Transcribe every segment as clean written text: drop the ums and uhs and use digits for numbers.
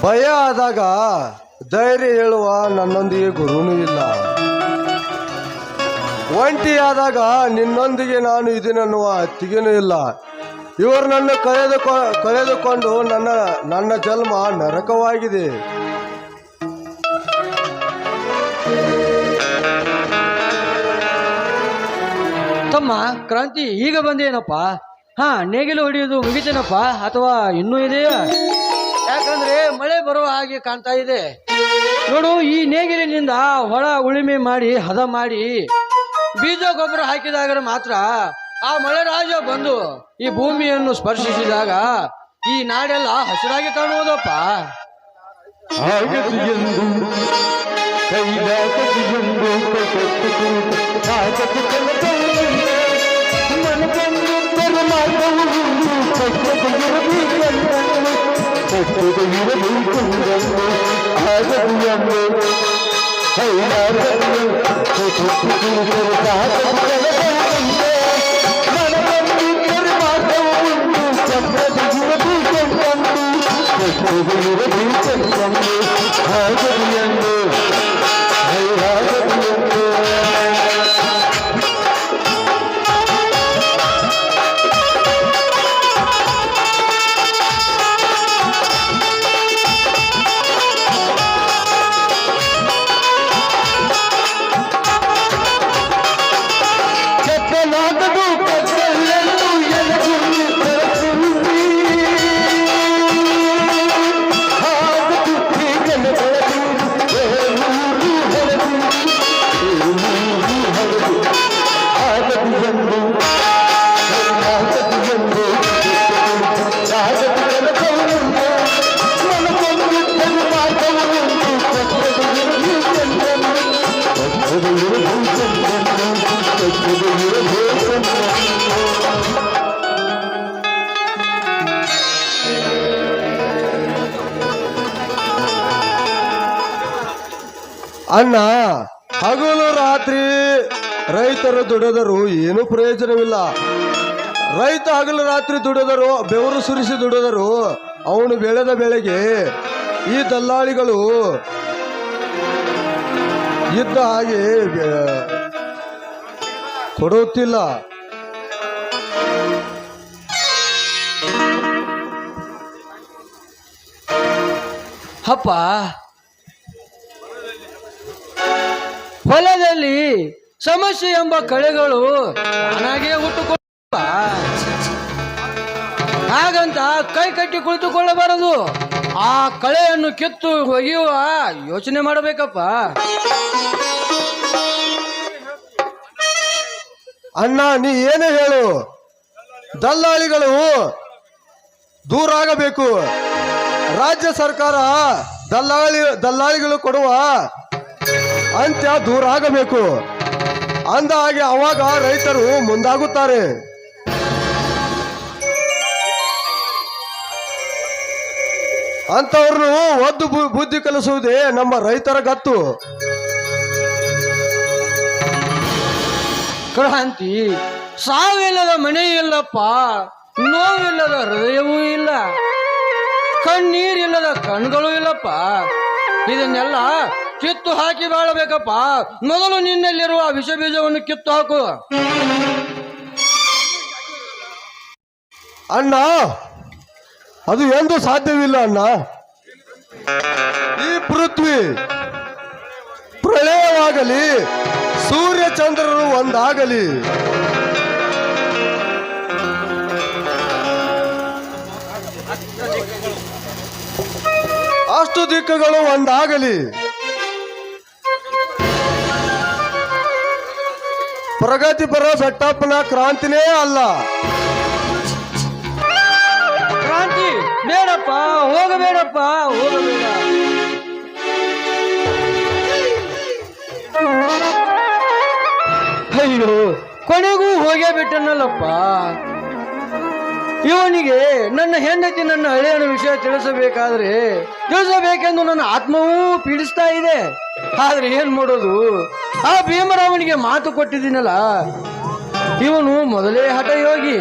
ಭಯ ಆದಾಗ ಧೈರ್ಯ ಹೇಳುವ ನನ್ನೊಂದಿಗೆ ಗುರುನೂ ಇಲ್ಲ. ಒಂಟಿಯಾದಾಗ ನಿನ್ನೊಂದಿಗೆ ನಾನು ಇದನ್ನುವ ಅತ್ತಿಗೆನೂ ಇಲ್ಲ. ಇವರು ನನ್ನ ಕಳೆದುಕೊಂಡು ನನ್ನ ಜನ್ಮ ನರಕವಾಗಿದೆ. ತಮ್ಮ ಕ್ರಾಂತಿ ಈಗ ಬಂದೇನಪ್ಪ? ಹಾ, ನೇಗಿಲು ಹೊಡೆಯೋದು ಮುಗಿತೇನಪ್ಪ ಅಥವಾ ಇನ್ನೂ ಇದೆಯಾ? ಯಾಕಂದ್ರೆ ಮಳೆ ಬರುವ ಹಾಗೆ ಕಾಣ್ತಾ ಇದೆ ನೋಡು. ಈ ನೇಗಿಲಿನಿಂದ ಹೊಳ ಉಳುಮೆ ಮಾಡಿ ಹದ ಮಾಡಿ ಬೀಜ ಗೊಬ್ಬರ ಹಾಕಿದಾಗ ಮಾತ್ರ ಆ ಮಳೆ ರಾಜ ಬಂದು ಈ ಭೂಮಿಯನ್ನು ಸ್ಪರ್ಶಿಸಿದಾಗ ಈ ನಾಡೆಲ್ಲ ಹಸಿರಾಗಿ ಕಾಣುವುದಪ್ಪ. ಅಣ್ಣ, ಹಗಲು ರಾತ್ರಿ ರೈತರು ದುಡಿದರು ಏನು ಪ್ರಯೋಜನವಿಲ್ಲ. ರೈತ ಹಗಲು ರಾತ್ರಿ ದುಡಿದರು, ಬೆವರು ಸುರಿಸಿ ದುಡಿದರು, ಅವನು ಬೆಳೆದ ಬೆಳೆಗೆ ಈ ದಲ್ಲಾಳಿಗಳು ಇದ್ದ ಹಾಗೆ ಕೊಡುತ್ತಿಲ್ಲ. ಅಪ್ಪ, ಹೊಲದಲ್ಲಿ ಸಮಸ್ಯೆ ಎಂಬ ಕಳೆಗಳು ತಾನಾಗೇ ಹುಟ್ಟುಕೊಳ್ಳ. ಹಾಗಂತ ಕೈ ಕಟ್ಟಿ ಕುಳಿತುಕೊಳ್ಳಬಾರದು. ಆ ಕಳೆಯನ್ನು ಕಿತ್ತು ಒಗೆಯುವ ಯೋಚನೆ ಮಾಡಬೇಕಪ್ಪ. ಅಣ್ಣ, ನೀ ಏನೇ ಹೇಳು, ದಲ್ಲಾಳಿಗಳು ದೂರಾಗಬೇಕು. ರಾಜ್ಯ ಸರ್ಕಾರ ದಲ್ಲಾಳಿಗಳು ಕೊಡುವ ಅಂತ್ಯ ದೂರ ಆಗಬೇಕು. ಅಂದ ಹಾಗೆ ಅವಾಗ ರೈತರು ಮುಂದಾಗುತ್ತಾರೆ. ಅಂತವ್ರನ್ನು ಒದ್ದು ಬುದ್ಧಿ ಕಲಿಸುವುದೇ ನಮ್ಮ ರೈತರ ಗತ್ತು. ಕ್ರಾಂತಿ, ಸಾವಿಲ್ಲದ ಮನೆ ಇಲ್ಲಪ್ಪ, ನೋವಿಲ್ಲದ ಹೃದಯವೂ ಇಲ್ಲ, ಕಣ್ಣೀರಿಲ್ಲದ ಕಣ್ಗಳು ಇಲ್ಲಪ್ಪ. ಇದನ್ನೆಲ್ಲ ಕಿತ್ತು ಹಾಕಿ ಬಾಳಬೇಕಪ್ಪ. ಮೊದಲು ನಿನ್ನಲ್ಲಿರುವ ವಿಷ ಬೀಜವನ್ನು ಕಿತ್ತು ಹಾಕು. ಅಣ್ಣ, ಅದು ಎಂದು ಸಾಧ್ಯವಿಲ್ಲ ಅಣ್ಣ. ಈ ಪೃಥ್ವಿ ಪ್ರಳಯವಾಗಲಿ, ಸೂರ್ಯ ಚಂದ್ರರು ಒಂದಾಗಲಿ, ಅಷ್ಟು ದಿಕ್ಕುಗಳು ಒಂದಾಗಲಿ, ಪ್ರಗತಿಪರ ಬೆಟ್ಟಪ್ಪನ ಕ್ರಾಂತಿನೇ ಅಲ್ಲ. ಕ್ರಾಂತಿ ಬೇಡಪ್ಪ, ಹೋಗಬೇಡಪ್ಪ, ಹೋಗಬೇಡ. ಅಯ್ಯೋ, ಕೊನೆಗೂ ಹೋಗೇ ಬಿಟ್ಟನಲ್ಲಪ್ಪ. ಇವನಿಗೆ ನನ್ನ ಹೆಂಡತಿ ನನ್ನ ಹಳೆಯನ ವಿಷಯ ತಿಳಿಸಬೇಕೆಂದು ನನ್ನ ಆತ್ಮವೂ ಪೀಡಿಸ್ತಾ ಇದೆ. ಆದ್ರೆ ಏನ್ ಮಾಡೋದು, ಆ ಭೀಮರಾವನಿಗೆ ಮಾತು ಕೊಟ್ಟಿದ್ದೀನಲ್ಲ, ಇವನು ಮೊದಲೇ ಹಠಯೋಗಿ.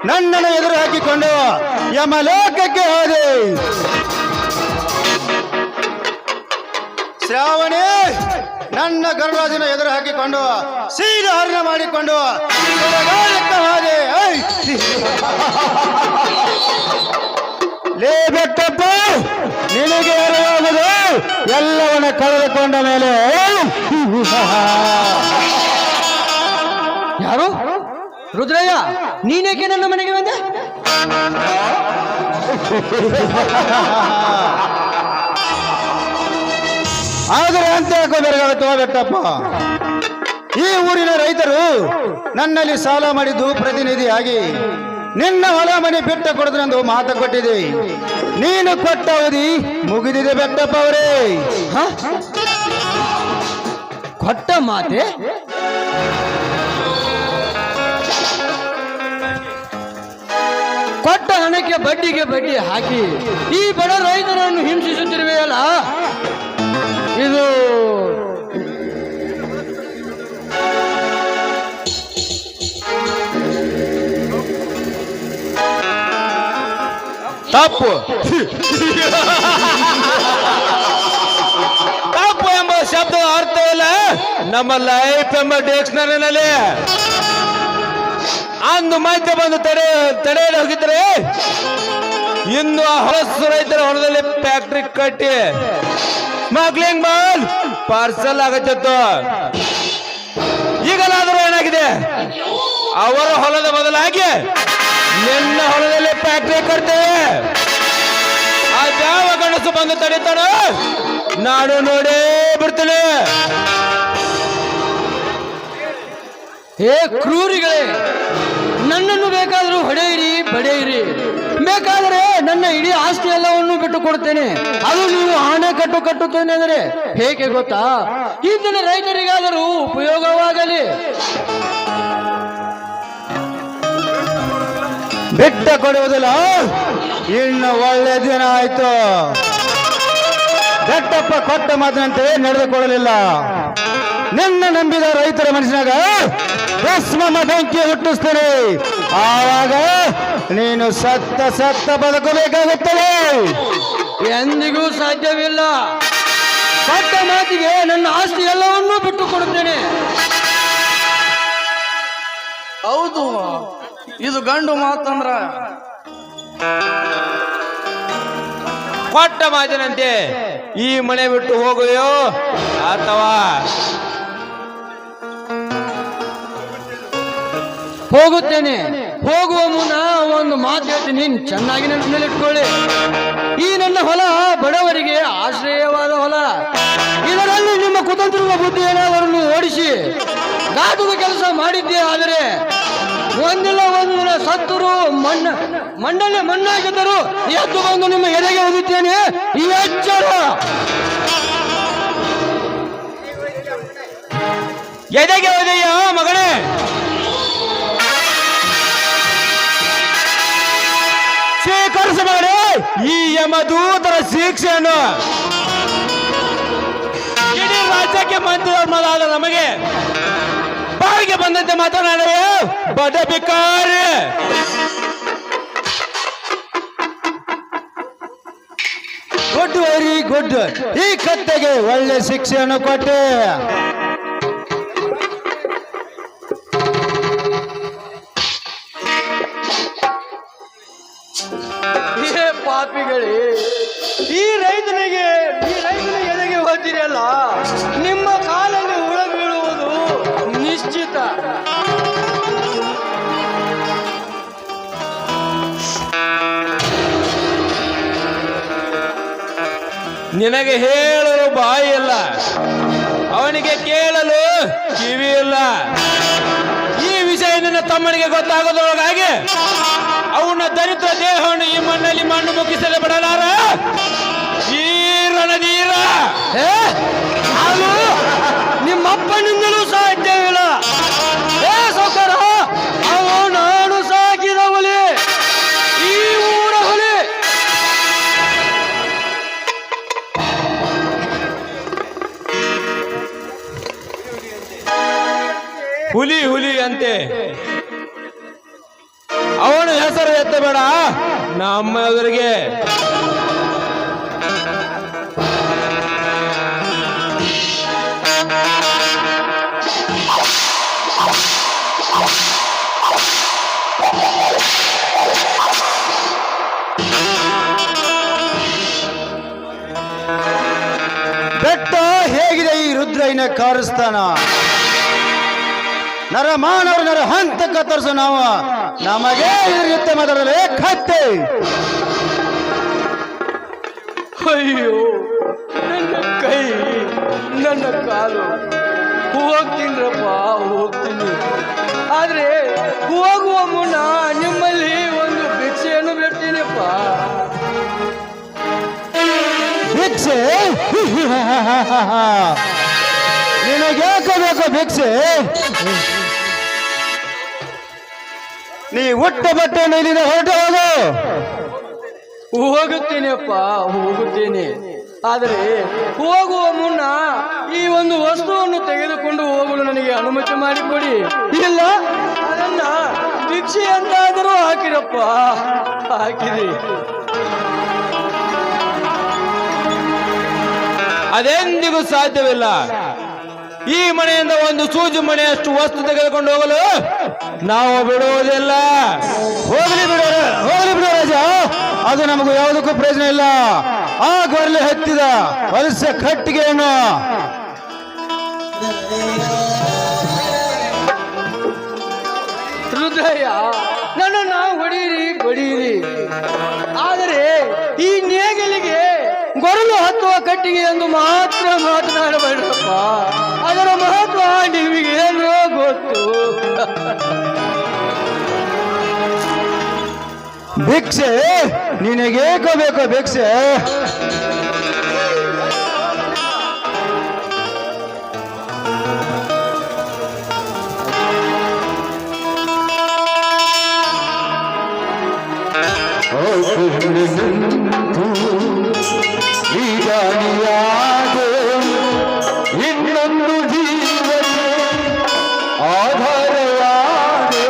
ನನ್ನನ್ನು ಎದುರು ಹಾಕಿಕೊಂಡು ಯಮಲೋಕಕ್ಕೆ ಹೋದೆ. ಶ್ರಾವಣಿ ನನ್ನ ಗರುಡರಾಜನ ಎದುರು ಹಾಕಿಕೊಂಡು ಸೀದ ಹರಣ ಮಾಡಿಕೊಂಡು ಸ್ವರ್ಗಕ್ಕೆ ಹೋದೆ. ಲೇ ಬೆಟ್ಟಪ್ಪ, ನಿನಗೆ ಎರವಾಗುವುದು ಎಲ್ಲವನ್ನ ಕಳೆದುಕೊಂಡ ಮೇಲೆ. ಯಾರು? ರುದ್ರಯ್ಯ, ನೀನೇಕೆ ನನ್ನ ಮನೆಗೆ ಬಂದೆ? ಆದರೆ ಅಂತ ಯಾಕೋಬೇಕಾಗುತ್ತೋ ಬೆಟ್ಟಪ್ಪ, ಈ ಊರಿನ ರೈತರು ನನ್ನಲ್ಲಿ ಸಾಲ ಮಾಡಿದ್ದು ಪ್ರತಿನಿಧಿಯಾಗಿ ನಿನ್ನ ಹೊಲ ಮನೆ ಬಿಟ್ಟು ಕೊಡದ್ರೆಂದು ಮಾತು ಕೊಟ್ಟಿದೆ. ನೀನು ಕೊಟ್ಟ ಅವಧಿ ಮುಗಿದಿದೆ ಬೆಟ್ಟಪ್ಪ ಅವರೇ. ಕೊಟ್ಟ ಮಾತೆ? ಕೊಟ್ಟ ಹಣಕ್ಕೆ ಬಡ್ಡಿಗೆ ಬಡ್ಡಿ ಹಾಕಿ ಈ ಬಡ ರೈತರನ್ನು ಹಿಂಸಿಸುತ್ತಿರುವೆಯಲ್ಲ, ಇದು ತಪ್ಪು. ತಪ್ಪು ಎಂಬ ಶಬ್ದ ಅರ್ಥ ಇಲ್ಲ ನಮ್ಮ ಲೈಫ್ ಎಂಬ ಡಿಕ್ಷನರಿನಲ್ಲಿ. ಅಂದು ಮಧ್ಯ ಬಂದು ತಡೆಯಲು ಹೋಗಿದ್ರೆ ಇನ್ನು ಆ ಹೊಸ ರೈತರ ಹೊಲದಲ್ಲಿ ಫ್ಯಾಕ್ಟ್ರಿ ಕಟ್ಟಿ ಸ್ಮಗ್ಲಿಂಗ್ ಮಾಲ್ ಪಾರ್ಸಲ್ ಆಗತ್ತಿತ್ತು. ಈಗಲಾದರೂ ಏನಾಗಿದೆ, ಅವರ ಹೊಲದ ಬದಲಾಗಿ ನಿನ್ನ ಹೊಲದಲ್ಲಿ ಫ್ಯಾಕ್ಟ್ರಿ ಕಟ್ತೇವೆ. ಅದ್ಯಾವ ಗಣಸು ಬಂದು ತಡೀತಾನ ನಾನು ನೋಡೇ ಬಿಡ್ತೇನೆ. ಹೇ ಕ್ರೂರಿಗಳೇ, ನನ್ನನ್ನು ಬೇಕಾದರೂ ಹೊಡೆಯಿರಿ ಬಡೆಯಿರಿ, ಬೇಕಾದರೆ ನನ್ನ ಇಡೀ ಆಸ್ತಿ ಎಲ್ಲವನ್ನು ಬಿಟ್ಟು ಕೊಡ್ತೇನೆ. ಅದು ನೀವು ಹಣ ಕಟ್ಟುತ್ತೇನೆ ಅಂದರೆ ಹೇಗೆ ಗೊತ್ತಾ? ಇಂದಿನ ರೈತರಿಗಾದರೂ ಉಪಯೋಗವಾಗಲಿ. ಬಿಟ್ಟ ಕೊಡುವುದಿಲ್ಲ, ಇನ್ನು ಒಳ್ಳೆ ದಿನ ಆಯ್ತು. ಬೆಟ್ಟಪ್ಪ ಕೊಟ್ಟ ಮಾತಿನಂತೆ ನಡೆದುಕೊಳ್ಳಲಿಲ್ಲ. ನಿನ್ನ ನಂಬಿದ ರೈತರ ಮನಸ್ಸಿನಾಗ ಭಸ್ಮ ಬೆಂಕಿ ಹುಟ್ಟಿಸ್ತೇನೆ. ಆವಾಗ ನೀನು ಸತ್ತ ಬದುಕಬೇಕಾಗುತ್ತದೆ. ಎಂದಿಗೂ ಸಾಧ್ಯವಿಲ್ಲ. ಕೊಟ್ಟ ಮಾತಿಗೆ ನನ್ನ ಆಸ್ತಿ ಎಲ್ಲವನ್ನೂ ಬಿಟ್ಟು ಕೊಡುತ್ತೇನೆ. ಹೌದು, ಇದು ಗಂಡು ಮಾತಂದ್ರ ಕೊಟ್ಟ ಮಾತಿನಂತೆ ಈ ಮನೆ ಬಿಟ್ಟು ಹೋಗುವೆಯೋ ಅಥವಾ ಹೋಗುತ್ತೇನೆ. ಹೋಗುವ ಮುನ್ನ ಒಂದು ಮಾತು ಹೇಳ್ತೀನಿ, ಚೆನ್ನಾಗಿ ನೆನಪಿನಲ್ಲಿಟ್ಕೊಳ್ಳಿ. ಈ ನನ್ನ ಹೊಲ ಬಡವರಿಗೆ ಆಶ್ರಯವಾದ ಹೊಲ. ಇದರಲ್ಲಿ ನಿಮ್ಮ ಕುತಂತ್ರದ ಬುದ್ಧಿ ಏನಾದರೂ ನೀವು ಓಡಿಸಿ ಘಾತುಕ ಕೆಲಸ ಮಾಡಿದ್ದೇ ಆದರೆ ಒಂದಿಲ್ಲ ಒಂದು ದಿನ ಸತ್ತರು ಮಣ್ಣಲ್ಲಿ ಮಣ್ಣಾಗಿದ್ದರು ಎದ್ದು ಬಂದು ನಿಮ್ಮ ಎದೆಗೆ ಓದುತ್ತೇನೆ. ಈ ಎಚ್ಚರ. ಎದೆಗೆ ಹೋದೆಯೋ ಮಗನೇ? ಸ್ವೀಕರಿಸ ಮಾಡಿ ಈ ಯಮದೂತರ ಶಿಕ್ಷೆಯನ್ನು. ಇಡೀ ರಾಜ್ಯಕ್ಕೆ ಮಂತ್ರಿಯಾದ ನಮಗೆ ಬಾಯಿಗೆ ಬಂದಂತೆ ಮಾತನಾಡುವೆ ಬಡ ಬಿಕಾರಿ. Good very good. ಈ ಕತ್ತೆಗೆ ಒಳ್ಳೆ ಶಿಕ್ಷೆಯನ್ನು ಕೊಟ್ಟೆ. ಏ ಪಾಪಿಗಳೇ, ಈ ರೈತನಿಗೆ ಎದೆಗೆ ಹೋಗ್ತಿರಲ್ಲ, ನಿಮ್ಮ ಕಾಲಲ್ಲಿ ಹುಳ ಬೀಳುವುದು ನಿಶ್ಚಿತ. ನಿನಗೆ ಹೇಳಲು ಬಾಯಿ ಇಲ್ಲ, ಅವನಿಗೆ ಕೇಳಲು ಕಿವಿ ಇಲ್ಲ. ಈ ವಿಷಯ ನಿನ್ನ ತಮ್ಮನಿಗೆ ಗೊತ್ತಾಗೋದ್ರೊಳಗಾಗಿ ಅವನ ದರಿದ್ರ ದೇಹವನ್ನು ಈ ಮಣ್ಣಲ್ಲಿ ಮಣ್ಣು ಮುಗಿಸಲು ಬಿಡಲಾರ. ಈ ರಣಧೀರ ನಿಮ್ಮಪ್ಪನಿಂದಲೂ ಸಾಧ್ಯವಿಲ್ಲ. ಏ ಸೌಕರ, ಅವು ನಾನು ಸಾಕಿದ ಹುಲಿ, ಈ ಊರ ಹುಲಿ. ಹುಲಿ ಹುಲಿ ಅಂತೆ ಅವನ ಹೆಸರು ಎತ್ತಬೇಡ ನಮ್ಮ ಎದುರಿಗೆ. ಬೆಟ್ಟ ಹೇಗಿದೆ ಈ ರುದ್ರಯ್ಯನ ಕಾರಸ್ಥಾನ. ನರಮಾನವರು ನರ ಹಂತ ಕತ್ತರಿಸು ನಾವು, ನಮಗೆ ಇದ್ರ ಜೊತೆ ಮಾತಾಡಲೇ ಕತ್ತೆ. ಅಯ್ಯೋ, ನನ್ನ ಕೈ, ನನ್ನ ಕಾಲು, ಹೋಗ್ತೀನಿರಪ್ಪ, ಹೋಗ್ತೀನಿ. ಆದ್ರೆ ಹೋಗುವ ಮುನ್ನ ನಿಮ್ಮಲ್ಲಿ ಒಂದು ಭಿಕ್ಷೆಯನ್ನು ಬಿಡ್ತೀನಪ್ಪ. ಭಿಕ್ಷೆ? ನಿನಗೇಕೆ ಬೇಕು ಭಿಕ್ಷೆ? ನೀ ಹುಟ್ಟ ಬಟ್ಟೆಯನ್ನು ಇಲ್ಲಿಂದ ಹೊರಟು ಹೋಗು. ಹೋಗುತ್ತೇನೆಪ್ಪ, ಹೋಗುತ್ತೇನೆ. ಆದರೆ ಹೋಗುವ ಮುನ್ನ ಈ ಒಂದು ವಸ್ತುವನ್ನು ತೆಗೆದುಕೊಂಡು ಹೋಗಲು ನನಗೆ ಅನುಮತಿ ಮಾಡಿಕೊಡಿ. ಇಲ್ಲ, ಅದನ್ನ ಭಿಕ್ಷೆ ಅಂತಾದರೂ ಹಾಕಿರಪ್ಪ, ಹಾಕಿರಿ. ಅದೆಂದಿಗೂ ಸಾಧ್ಯವಿಲ್ಲ. ಈ ಮನೆಯಿಂದ ಒಂದು ಸೂಜು ಮನೆಯಷ್ಟು ವಸ್ತು ತೆಗೆದುಕೊಂಡು ಹೋಗಲು ನಾವು ಬಿಡುವುದಿಲ್ಲ. ಹೋಗಲಿ ಬಿಡು ರಾಜ, ಅದು ನಮಗೂ ಯಾವುದಕ್ಕೂ ಪ್ರಯೋಜನ ಇಲ್ಲ. ಆ ಗೊರಲೆ ಹತ್ತಿದ ವಲಸ ಕಟ್ಟಿಗೆಯನ್ನು ಹೃದಯ ನನ್ನನ್ನು ಹೊಡೀರಿ, ಆದರೆ ಈ ನೇಗಿಲಿಗೆ ಗೊರಲು ಹತ್ತುವ ಕಟ್ಟಿಗೆ ಎಂದು ಮಾತ್ರ ಮಾತನಾಡಬೇಡಪ್ಪ. ಅದರ ಮಹತ್ವ ನಿಮಗೇನೋ ಗೊತ್ತು. ಭಿಕ್ಷೆ ನಿನಗೇಕೋ ಬೇಕೋ ಭಿಕ್ಷೆ? ಇನ್ನೊಂದು ಜೀವಕ್ಕೆ ಆಧಾರವಾದೆ.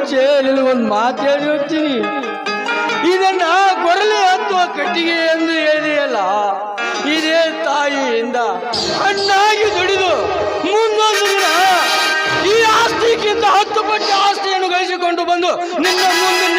ಮುಂಚೆ ನಿನಗೊಂದು ಮಾತು ಹೇಳಿ ಹೋಗ್ತೀನಿ. ಇದನ್ನ ಕೊರಲೆ ಹತ್ತುವ ಕಟ್ಟಿಗೆ ಎಂದು ಹೇಳಿಯಲ್ಲ, ಇದೇ ತಾಯಿಯಿಂದ ಅಣ್ಣಾಗಿ ದುಡಿದು ಮುಂದೊಂದು ದಿನ ಈ ಆಸ್ತಿಗಿಂತ 10 ಪಟ್ಟು ಆಸ್ತಿಯನ್ನು ಗಳಿಸಿಕೊಂಡು ಬಂದು ನಿನ್ನ ಮುಂದೆ